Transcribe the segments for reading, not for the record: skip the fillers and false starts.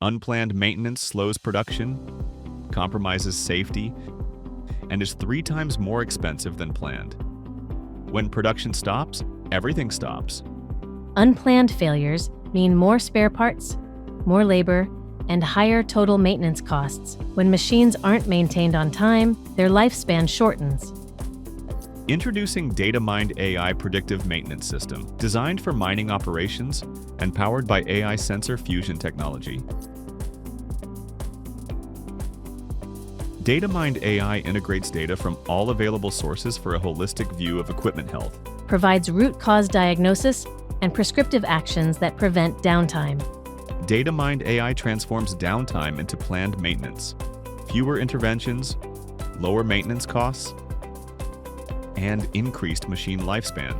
Unplanned maintenance slows production, compromises safety, and is 3 times more expensive than planned. When production stops, everything stops. Unplanned failures mean more spare parts, more labor, and higher total maintenance costs. When machines aren't maintained on time, their lifespan shortens. Introducing DataMind AI Predictive Maintenance System, designed for mining operations and powered by AI sensor fusion technology. DataMind AI integrates data from all available sources for a holistic view of equipment health. Provides root cause diagnosis and prescriptive actions that prevent downtime. DataMind AI transforms downtime into planned maintenance, fewer interventions, lower maintenance costs, and increased machine lifespan.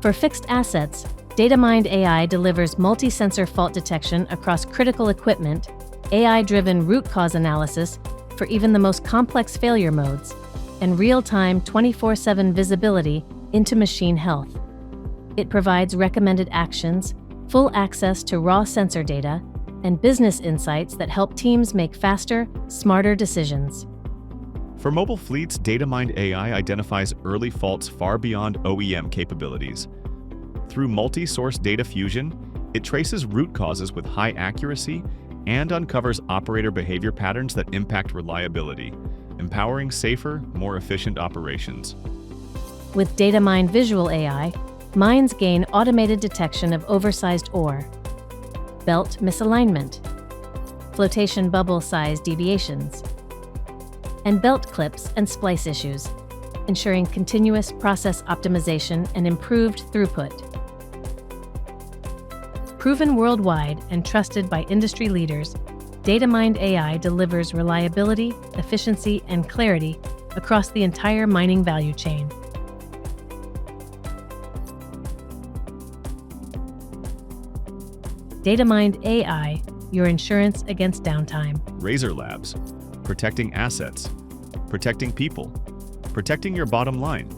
For fixed assets, DataMind AI delivers multi-sensor fault detection across critical equipment, AI-driven root cause analysis for even the most complex failure modes, and real-time 24/7 visibility into machine health. It provides recommended actions, full access to raw sensor data, and business insights that help teams make faster, smarter decisions. For mobile fleets, DataMind AI identifies early faults far beyond OEM capabilities. Through multi-source data fusion, it traces root causes with high accuracy and uncovers operator behavior patterns that impact reliability, empowering safer, more efficient operations. With DataMind Visual AI, mines gain automated detection of oversized ore, belt misalignment, flotation bubble size deviations, and belt clips and splice issues, ensuring continuous process optimization and improved throughput. Proven worldwide and trusted by industry leaders, DataMind AI delivers reliability, efficiency, and clarity across the entire mining value chain. DataMind AI, your insurance against downtime. Razor Labs, protecting assets, protecting people, protecting your bottom line.